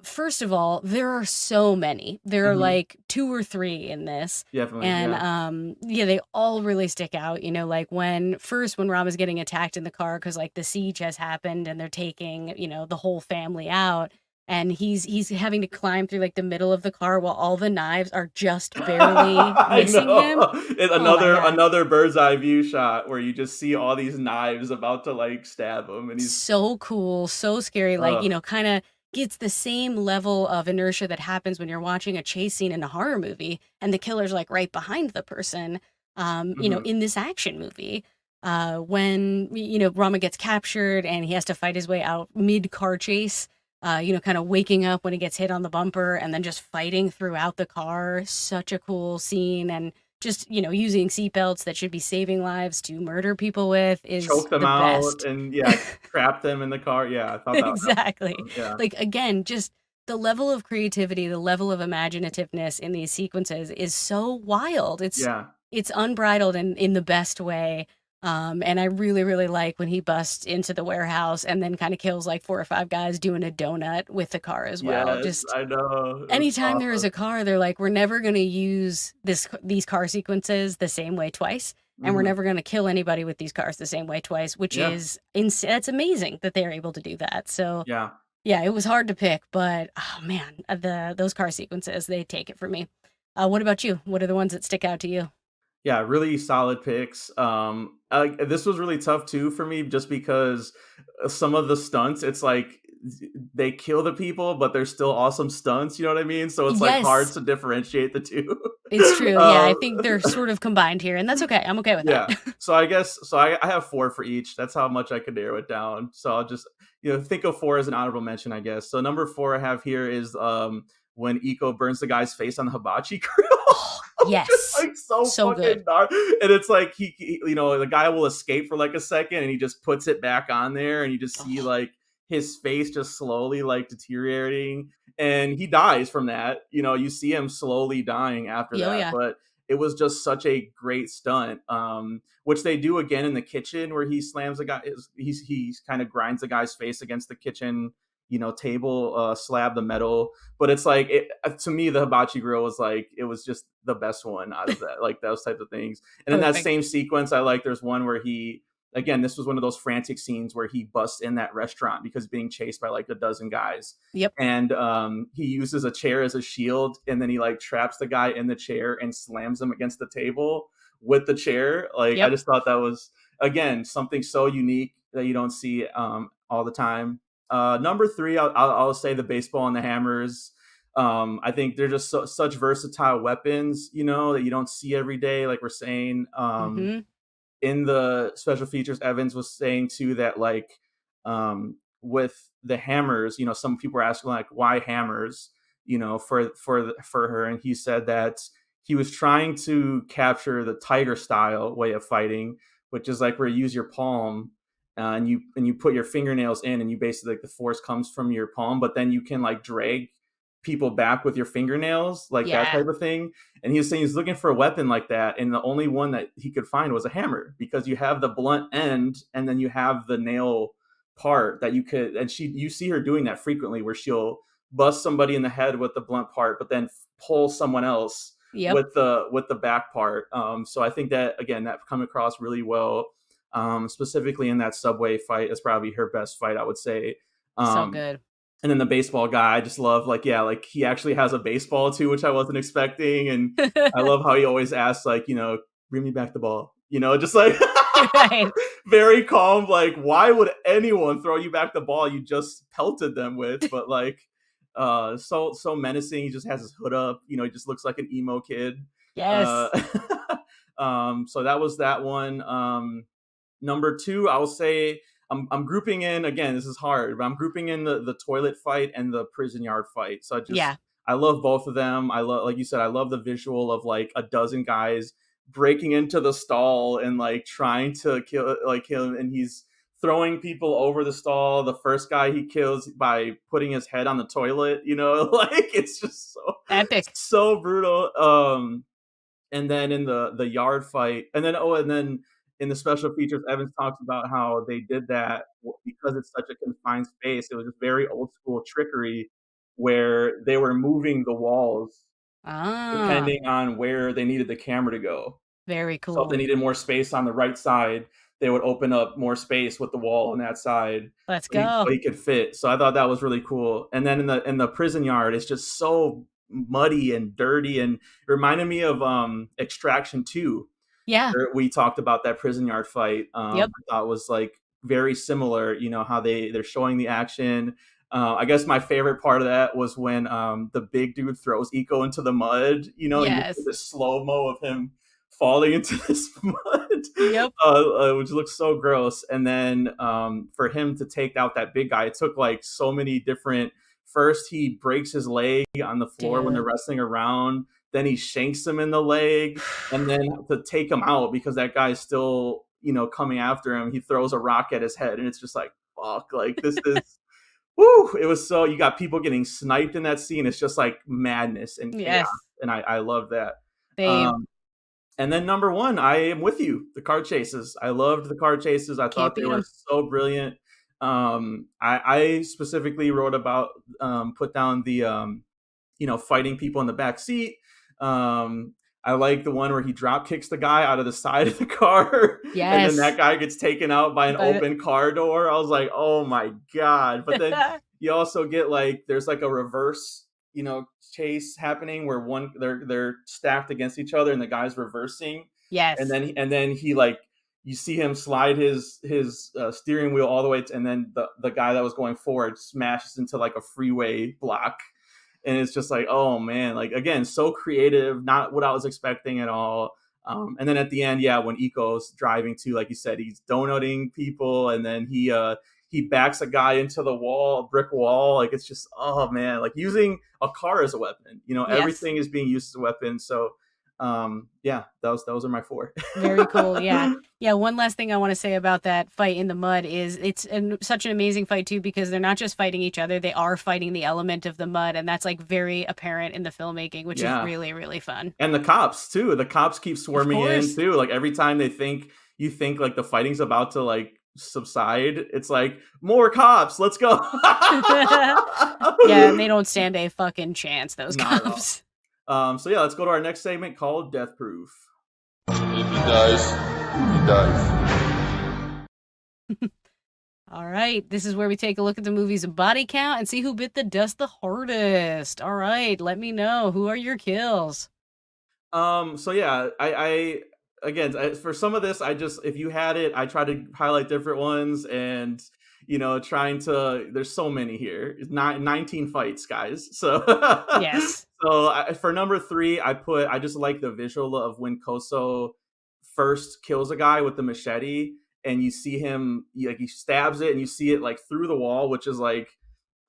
First of all, there are so many. There are Hmm. like two or three in this. Definitely. And Yeah. yeah, they all really stick out. Like when Rama's getting attacked in the car because like the siege has happened and they're taking, the whole family out. And he's having to climb through like the middle of the car while all the knives are just barely I missing him. know. It's Oh my God. another bird's eye view shot where you just see all these knives about to like stab him, and he's So cool, so scary, like, ugh. kind of gets the same level of inertia that happens when you're watching a chase scene in a horror movie and the killer's like right behind the person, Hmm. in this action movie. When, Rama gets captured and he has to fight his way out mid car chase, kind of waking up when he gets hit on the bumper and then just fighting throughout the car. Such a cool scene. And, just, using seatbelts that should be saving lives to murder people with is Choke them the out best. and trap them in the car. Yeah, I thought that was Exactly. awesome. Yeah. Like, again, just the level of creativity, the level of imaginativeness in these sequences is so wild. Yeah. It's unbridled in the best way. And I really, really like when he busts into the warehouse and then kind of kills like 4 or 5 guys doing a donut with the car as well. Yes, Just I know. It was anytime there is awesome. a car, they're like, we're never going to use these car sequences the same way twice. And we're Mhm. never going to kill anybody with these cars the same way twice, which Yeah. is it's amazing that they're able to do that. So Yeah. yeah, it was hard to pick, but oh man, those car sequences, they take it for me. What about you? What are the ones that stick out to you? Yeah, really solid picks. This was really tough too for me, just because some of the stunts, it's like they kill the people, but they're still awesome stunts. You know what I mean? So it's like hard Yes, to differentiate the two. it's true. Yeah, I um, think they're sort of combined here, and that's okay. I'm okay with that. yeah. So I guess I have four for each. That's how much I could narrow it down. So I'll just think of four as an honorable mention, I guess. So number four I have here is when Iko burns the guy's face on the hibachi grill. Oh, Just yes, like so so fucking good. dark. And it's like the guy will escape for like a second and he just puts it back on there and you just see Oh, like his face just slowly like deteriorating and he dies from that. You see him slowly dying after oh that. yeah. But it was just such a great stunt. Which they do again in the kitchen where he slams the guy. He kind of grinds the guy's face against the kitchen, table slab, the metal. But it's like to me, the hibachi grill was like it was just the best one out of that, like those types of things. And in that Perfect. same sequence, I like there's one where this was one of those frantic scenes where he busts in that restaurant because being chased by like a dozen guys. Yep. And he uses a chair as a shield, and then he like traps the guy in the chair and slams him against the table with the chair. Like I Yep. just thought that was again something so unique that you don't see all the time. Number three, I'll say the baseball and the hammers. I think they're just such versatile weapons, that you don't see every day. Like we're saying, Mm-hmm. in the special features, Evans was saying too that like with the hammers, some people were asking like why hammers, for her, and he said that he was trying to capture the tiger style way of fighting, which is like where you use your palm and you put your fingernails in, and you basically like the force comes from your palm, but then you can like drag people back with your fingernails, like that Yeah. type of thing. And he was saying he's looking for a weapon like that, and the only one that he could find was a hammer because you have the blunt end and then you have the nail part that you could. And you see her doing that frequently, where she'll bust somebody in the head with the blunt part, but then pull someone else Yep. with the back part. So I think that again that come across really well. Specifically in that subway fight is probably her best fight, I would say. So Um, good. and then the baseball guy, I just love like he actually has a baseball too, which I wasn't expecting, and I love how he always asks like bring me back the ball, just like Right. very calm. Like why would anyone throw you back the ball you just pelted them with? But like so menacing. He just has his hood up, he just looks like an emo kid. Uh, Yes. so that was that one. Number two, I'll say I'm grouping in again. This is hard, but I'm grouping in the toilet fight and the prison yard fight. So Yeah. I love both of them. I love, like you said, I love the visual of like a dozen guys breaking into the stall and like trying to kill him, and he's throwing people over the stall. The first guy he kills by putting his head on the toilet. Like it's just Epic. so brutal. And then in the yard fight, and then in the special features, Evans talks about how they did that because it's such a confined space. It was just very old school trickery where they were moving the walls Ah, depending on where they needed the camera to go. very So if they cool. needed more space on the right side, they would open up more space with the wall on that side, Let's so go. he could fit. So I thought that was really cool. And then in the prison yard, it's just so muddy and dirty, and it reminded me of Extraction 2, Yeah. where we talked about that prison yard fight. Yep. I thought was like very similar. How they're showing the action. I guess my favorite part of that was when the big dude throws Eco into the mud. And you see Yes. the slow mo of him falling into this mud, Yep. which looks so gross. And then for him to take out that big guy, it took like so many different. First, he breaks his leg on the floor when they're Dude. wrestling around. then he shanks him in the leg, and then to take him out because that guy's still, coming after him, he throws a rock at his head, and it's just like, fuck, like this is woo, it was so, you got people getting sniped in that scene. It's just like madness and chaos, Yes. and I love that. Same. And then number one, I am with you. The car chases. I loved the car chases. I thought they beat were 'em. so brilliant. I specifically wrote about, put down the, fighting people in the back seat. I like the one where he drop kicks the guy out of the side of the car, and then Yes. that guy gets taken out by an By the- open car door. I was like, oh my God. But then you also get like, there's like a reverse, chase happening where they're stacked against each other and the guy's reversing. Yes. And then he like, you see him slide his steering wheel all the way and then the guy that was going forward smashes into like a freeway block. And it's just like, oh man, like again, so creative, not what I was expecting at all. And then at the end, yeah, when Iko's driving too, like you said, he's donuting people, and then he backs a guy into the wall, a brick wall. Like it's just, oh man, like using a car as a weapon. Yes. Everything is being used as a weapon. So yeah, those are my four. Very cool. Yeah. Yeah. One last thing I want to say about that fight in the mud is it's such an amazing fight too, because they're not just fighting each other, they are fighting the element of the mud. And that's like very apparent in the filmmaking, which is really, really fun. And the cops too. The cops keep swarming in too. Like every time you think like the fighting's about to like subside, it's like more cops, let's go. Yeah, and they don't stand a fucking chance, those cops. So yeah, let's go to our next segment called Death Proof. If he dies, he dies. All right, this is where we take a look at the movie's body count and see who bit the dust the hardest. All right, let me know, who are your kills? So yeah, I again, for some of this, if you had it, I try to highlight different ones, and trying to, there's so many here. It's 19 fights, guys. So yes. So for number 3, I just like the visual of when Koso first kills a guy with the machete, and you see him, he stabs it, and you see it like through the wall, which is like,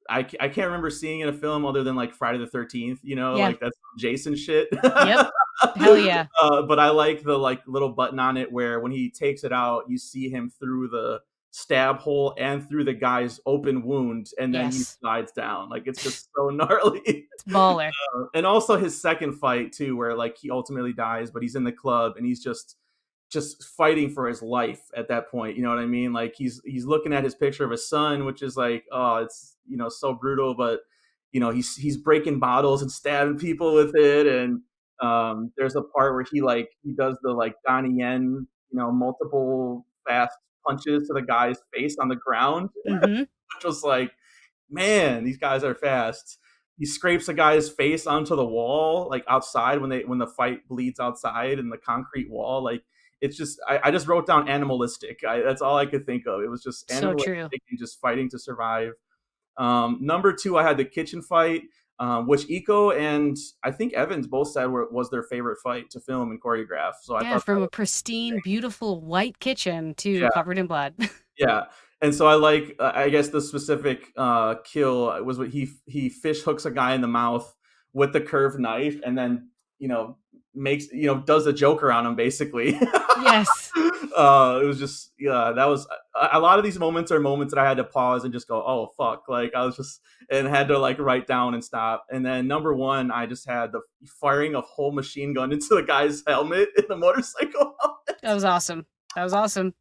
I can't remember seeing in a film other than like Friday the 13th, like that's Jason shit. Yep. Hell yeah. But I like the like little button on it where when he takes it out, you see him through the stab hole and through the guy's open wound, and then he slides down. Like it's just so gnarly. It's baller. And also his second fight too, where like he ultimately dies, but he's in the club and he's just fighting for his life at that point. You know what I mean? Like he's looking at his picture of his son, which is like, oh, it's so brutal, but he's breaking bottles and stabbing people with it. And there's a part where he does the like Donnie Yen, multiple fast punches to the guy's face on the ground, which was like, man, these guys are fast. He scrapes a guy's face onto the wall, like outside when the fight bleeds outside in the concrete wall. Like it's just, I just wrote down animalistic. That's all I could think of. It was just animalistic, so true. And just fighting to survive. Number 2, I had the kitchen fight, which Iko and I think Evans both said was their favorite fight to film and choreograph. So I thought from a pristine, beautiful white kitchen to covered in blood. Yeah. And so I like, I guess the specific kill was what he fish hooks a guy in the mouth with the curved knife, and then does a Joker on him basically. Yes. It was just, that was a lot of these moments are moments that I had to pause and just go, oh fuck, like I was just, and had to like write down and stop. And then number 1, I just had the firing of whole machine gun into the guy's helmet in the motorcycle helmet. That was awesome.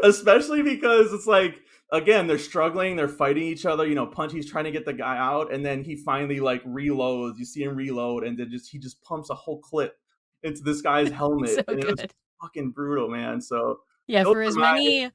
Especially because it's like, again, they're struggling, they're fighting each other, he's trying to get the guy out, and then he finally like reloads. You see him reload, and then he just pumps a whole clip into this guy's helmet. So and good. It was fucking brutal, man. So yeah, for as many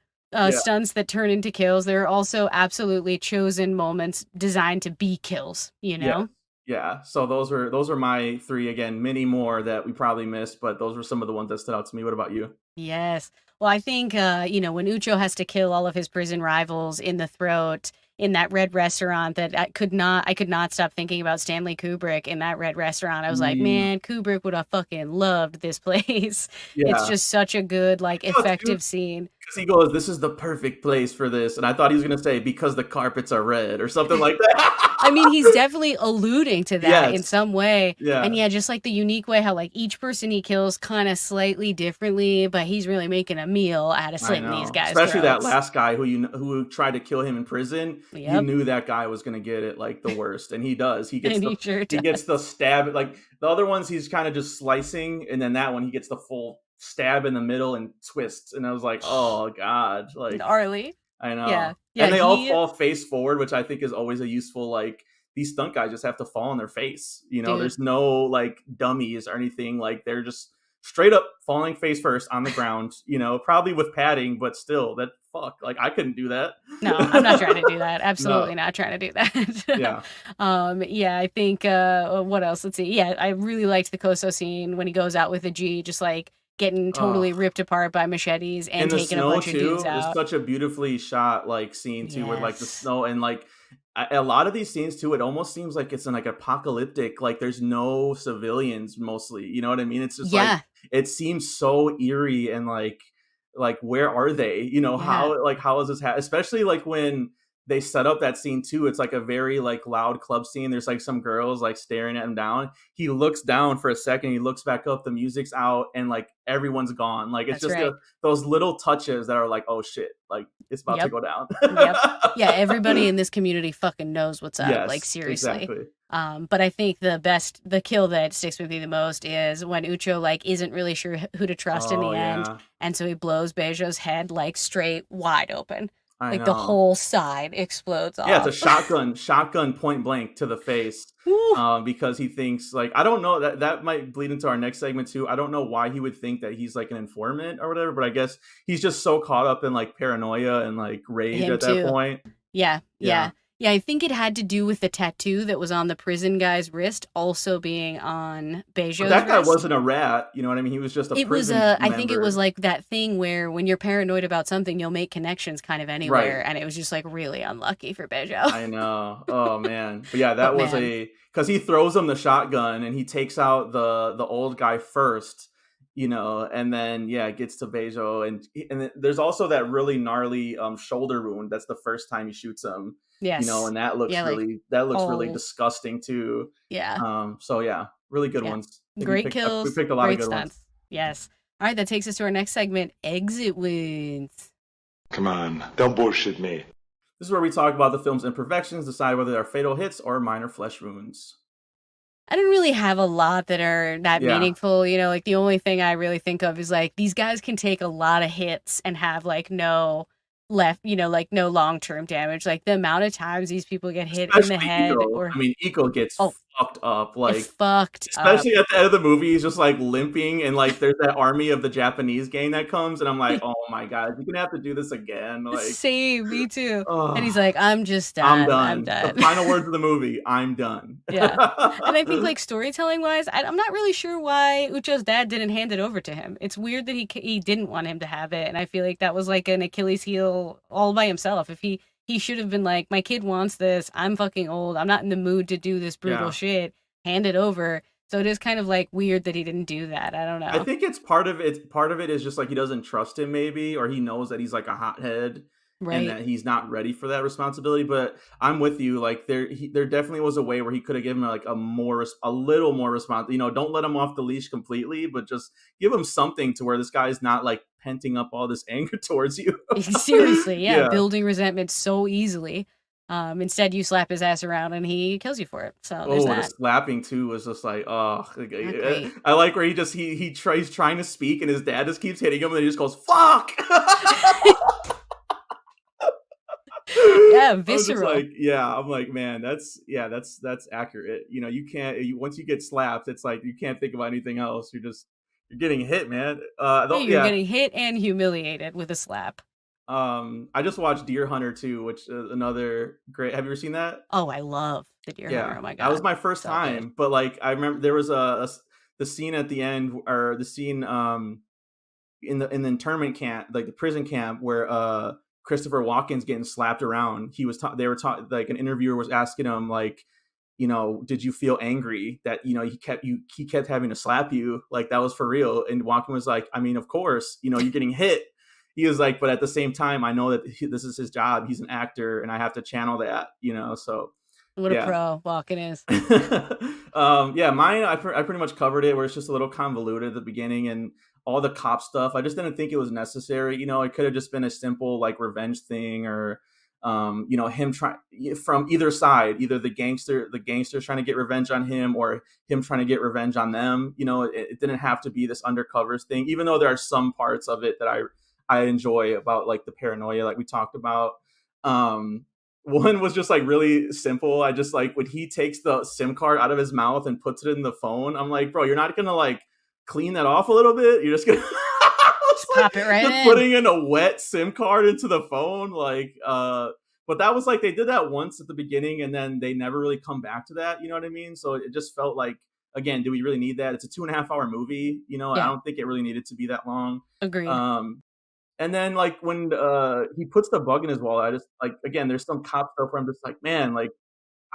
stunts that turn into kills, there are also absolutely chosen moments designed to be kills, Yeah. So those are my 3. Again, many more that we probably missed, but those were some of the ones that stood out to me. What about you? Yes. Well, I think, when Ucho has to kill all of his prison rivals in the throat in that red restaurant, that I could not stop thinking about Stanley Kubrick in that red restaurant. I was like, man, Kubrick would have fucking loved this place. Yeah. It's just such a good, like, effective scene. Because he goes, this is the perfect place for this. And I thought he was going to say, because the carpets are red or something like that. I mean, he's definitely alluding to that in Yes. some way. Yeah. And yeah, just like the unique way how like each person he kills kind of slightly differently, but he's really making a meal out of I slitting these know. guys' Especially that throats. last guy who tried to kill him in prison. You Yep. knew that guy was gonna get it like the worst, and he does. And he sure He gets does. the stab. Like the other ones, he's kind of just slicing, and then that one he gets the full stab in the middle and twists. And I was like, oh god, like Gnarly. I Yeah. know. Yeah, And they all he fall face forward, which I think is always a useful like. These stunt guys just have to fall on their face. You know, dude. there's no like dummies or anything. Like they're just straight up falling face first on the ground. You know, probably with padding, but still, that fuck. Like I couldn't do that. No, I'm not trying to do that. Absolutely No. not trying to do that. Yeah. Yeah, I think what else? Let's see. Yeah, I really liked the Koso scene when he goes out with a G, just like getting totally Oh. ripped apart by machetes and In the taking a snow bunch of dudes too is out. such a beautifully shot like scene too, with like the Yes. snow and like a lot of these scenes too. It almost seems like it's in like apocalyptic. Like there's no civilians mostly. You know what I mean? It's just like Yeah. it seems so eerie and like where are they? You know Yeah. how is this especially like when they set up that scene too. It's like a very like loud club scene. There's like some girls like staring at him down. He looks down for a second. He looks back up. The music's out and like everyone's gone. Like it's That's just right. those little touches that are like, oh shit, like it's about to Yep. go down. Yep. Yeah, everybody in this community fucking knows what's up. Yes, Like seriously. exactly. But I think the kill that sticks with me the most is when Ucho like isn't really sure who to trust in the Oh end, yeah, and so he blows Beijo's head like straight wide open, I like know. the whole side explodes off. Yeah, it's a shotgun point blank to the face. Woo. Because he thinks like I don't know that might bleed into our next segment too. I don't know why he would think that he's like an informant or whatever, but I guess he's just so caught up in like paranoia and like rage Him at that too. point. Yeah, Yeah. yeah. I think it had to do with the tattoo that was on the prison guy's wrist, also being on Beijo's But that guy wrist. wasn't a rat, you know what I mean? He was just a It was prison I think it was member. like that thing where when you're paranoid about something, you'll make connections kind of anywhere, and it was just like really unlucky for Beijo. I know. Oh man. But yeah, But that was man, because he throws him the shotgun and he takes out the old guy first, you know, and then yeah, it gets to Bejo and then there's also that really gnarly shoulder wound. That's the first time he shoots him, you know, yes, and that looks yeah, like really all disgusting too. yeah, So yeah, really good yeah, ones. I think great we kills, picked a lot of great good ones. stunts. Yes. All right, that takes us to our next segment: exit wounds. Come on, don't bullshit me. This is where we talk about the film's imperfections, decide whether they're fatal hits or minor flesh wounds. I didn't really have a lot that are that Yeah. meaningful. You know, like the only thing I really think of is like these guys can take a lot of hits and have like no left, you know, like no long term damage. Like the amount of times these people get hit in the Especially head Ego. or I mean, Ego gets oh, fucked up. it Like fucked up. especially at the end of the movie, he's just like limping, and like there's that army of the Japanese gang that comes, and I'm like, oh my god, you're gonna have to do this again. Like, Same, me too. And he's oh, like, I'm just I'm done. I'm done. The done. final words of the movie, I'm done. Yeah. And I think like storytelling wise, I'm not really sure why Ucho's dad didn't hand it over to him. It's weird that he didn't want him to have it, and I feel like that was like an Achilles heel all by himself. If he should have been like, my kid wants this. I'm fucking old. I'm not in the mood to do this brutal Yeah. shit. Hand it over. So it is kind of like weird that he didn't do that. I don't know. I think it's part of it. Part of it is just like he doesn't trust him, maybe, or he knows that he's like a hothead, and Right. that he's not ready for that responsibility. But I'm with you. Like there definitely was a way where he could have given him like a little more response. You know, don't let him off the leash completely, but just give him something to where this guy's not like penting up all this anger towards you. Seriously, yeah, Yeah. building resentment so easily. Instead, you slap his ass around and he kills you for it. So there's Oh, the that. slapping too was just like, oh, Not great. I like where he tries trying to speak and his dad just keeps hitting him and he just goes, fuck. Yeah, I'm just visceral. like, yeah, I'm like, man, that's accurate. You know, once you get slapped, it's like you can't think about anything else. You're getting hit, man. Yeah, you're getting hit and humiliated with a slap. I just watched Deer Hunter 2, which is another great. Have you ever seen that? Oh, I love the Deer Hunter. Yeah, Oh my that was god. my first So good. time, but like I remember there was the scene at the end, or the scene in the internment camp, like the prison camp, where Christopher Walken's getting slapped around. They were like an interviewer was asking him like, you know, did you feel angry that, you know, he kept having to slap you, like that was for real? And Walken was like, I mean, of course, you know, you're getting hit. He was like, but at the same time, I know that this is his job. He's an actor, and I have to channel that, you know. So What a Yeah. pro Walken is. Yeah, mine, I pretty much covered it where it's just a little convoluted at the beginning and all the cop stuff. I just didn't think it was necessary. It could have just been a simple like revenge thing or him trying from either side, either the gangsters trying to get revenge on him or him trying to get revenge on them. It didn't have to be this undercovers thing, even though there are some parts of it that I enjoy about like the paranoia like we talked about. Um One was just like really simple. I just like when he takes the SIM card out of his mouth and puts it in the phone, I'm like, bro, you're not gonna like clean that off a little bit. You're just gonna Just pop it right just in. putting in a wet SIM card into the phone. But that was like they did that once at the beginning and then they never really come back to that. You know what I mean? So it just felt like, again, do we really need that? It's a 2.5 hour movie. I Yeah, don't think it really needed to be that long. agreed. Um, and then like when he puts the bug in his wallet, I just like again, there's some cop stuff where I'm just like, man, like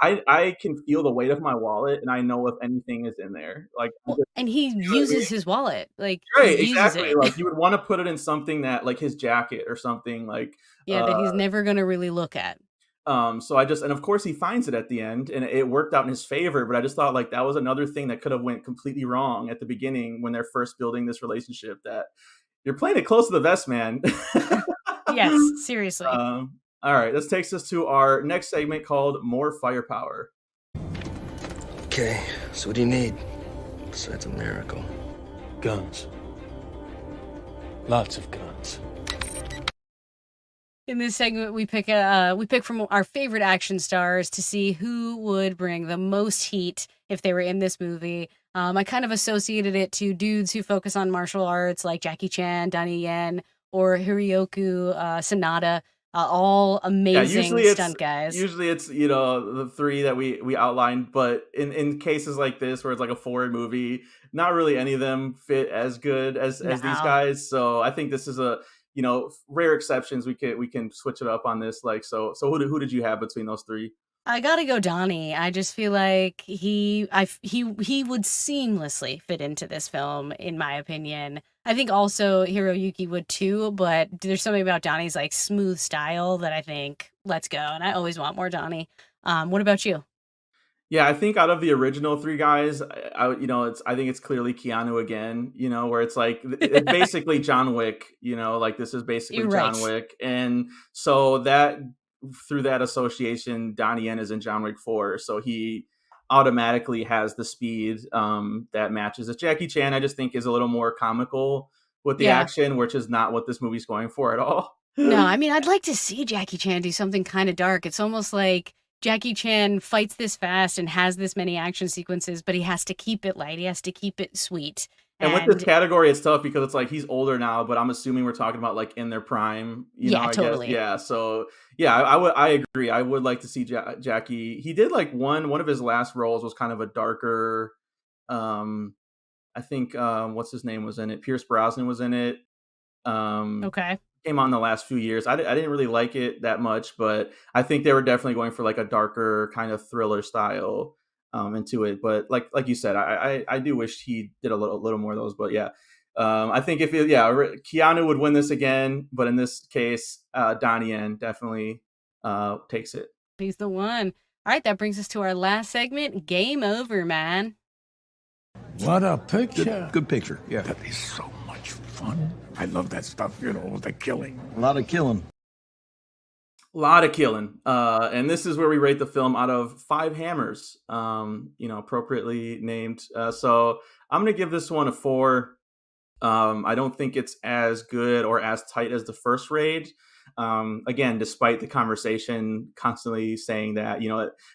I can feel the weight of my wallet and I know if anything is in there. Like I'm Well, just, and he you know what I mean? uses his wallet. Like, he Right, uses exactly. it. Like you would want to put it in something that like his jacket or something like Yeah, uh that he's never gonna really look at. so I just and of course he finds it at the end and it worked out in his favor, but I just thought like that was another thing that could have went completely wrong at the beginning when they're first building this relationship that you're playing it close to the vest, man. Yes, seriously. All right, this takes us to our next segment called More Firepower. Okay, so what do you need besides a miracle? Guns. Lots of guns. In this segment, we pick from our favorite action stars to see who would bring the most heat if they were in this movie. I kind of associated it to dudes who focus on martial arts like Jackie Chan, Donnie Yen, or Hiroyuki Sanada. All Yeah, amazing stunt guys. usually it's the three that we outlined, but in cases like this where it's like a foreign movie, not really any of them fit as good as these No. guys. So I think this is a rare exceptions. We can switch it up on this. Like who did you have between those three? I gotta go Donnie. I just feel like he would seamlessly fit into this film, in my opinion. I think also Hiroyuki would too, but there's something about Donnie's like smooth style that I think, let's go. And I always want more Donnie. What about you? Yeah, I think out of the original three guys, I think it's clearly Keanu again. Where it's like it's basically John Wick. Like this is basically You're right. John Wick, and so that through that association, Donnie Yen is in John Wick 4, so he automatically has the speed that matches it. Jackie Chan, I just think, is a little more comical with the Yeah. action, which is not what this movie's going for at all. No, I mean, I'd like to see Jackie Chan do something kind of dark. It's almost like Jackie Chan fights this fast and has this many action sequences, but he has to keep it light. He has to keep it sweet. And with this And category, it's tough because it's like he's older now, but I'm assuming we're talking about like in their prime, yeah, I guess. totally. Yeah. So yeah, I agree. I would like to see Jackie. He did like one of his last roles was kind of a darker. I think what's his name was in it. Pierce Brosnan was in it. Okay. Came on the last few years. I didn't really like it that much, but I think they were definitely going for like a darker kind of thriller style into it. But like you said, I do wish he did a little more of those. But yeah, I think Keanu would win this again, but in this case, Donnie Yen definitely takes it. He's the one. All right, that brings us to our last segment. Game over, man. What a picture. Good picture, yeah. That is so much fun. I love that stuff, the killing. A lot of killing. A lot of killing. And this is where we rate the film out of 5 hammers, appropriately named. So I'm going to give this one a 4. I don't think it's as good or as tight as the first raid. Again, despite the conversation constantly saying that,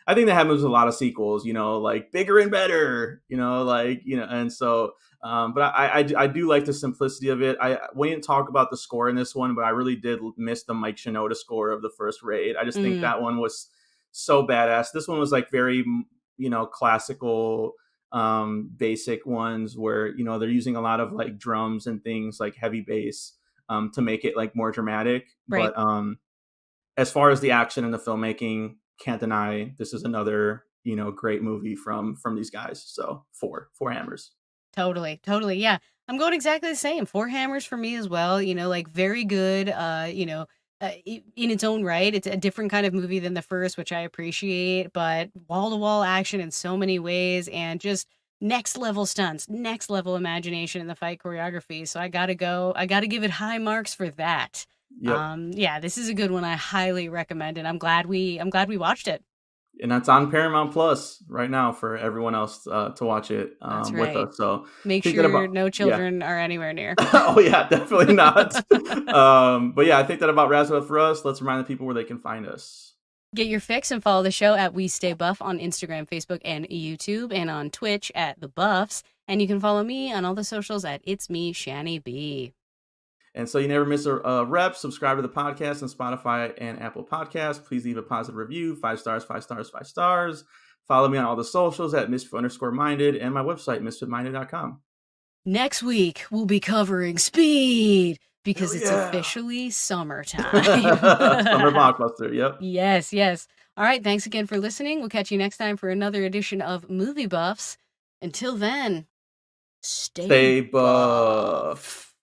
I think that happens with a lot of sequels, like bigger and better, and so, but I do like the simplicity of it. We didn't talk about the score in this one, but I really did miss the Mike Shinoda score of the first raid. I just think that one was so badass. This one was like very, classical, basic ones where, they're using a lot of like drums and things like heavy bass. To make it like more dramatic. Right. But as far as the action and the filmmaking, can't deny this is another, great movie from these guys. So four hammers. Totally. Yeah. I'm going exactly the same. 4 hammers for me as well. Like very good, in its own right. It's a different kind of movie than the first, which I appreciate, but wall to wall action in so many ways and just next level stunts, next level imagination in the fight choreography. So I got to give it high marks for that. Yep. Yeah, this is a good one. I highly recommend it. I'm glad we watched it. And that's on Paramount Plus right now for everyone else to watch it That's with right. us. So Make think that sure no children are anywhere near. Oh yeah, definitely not. But yeah, I think that about wraps it up for us. Let's remind the people where they can find us. Get your fix and follow the show at We Stay Buff on Instagram, Facebook, and YouTube, and on Twitch at The Buffs. And you can follow me on all the socials at It's Me, Shani B. And so you never miss a rep. Subscribe to the podcast on Spotify and Apple Podcasts. Please leave a positive review. 5 stars, 5 stars, 5 stars. Follow me on all the socials at misfit_minded and my website, misfitminded.com. Next week, we'll be covering Speed because it's officially summertime. Summer blockbuster, yep. Yes, yes. All right, thanks again for listening. We'll catch you next time for another edition of Movie Buffs. Until then, stay buff.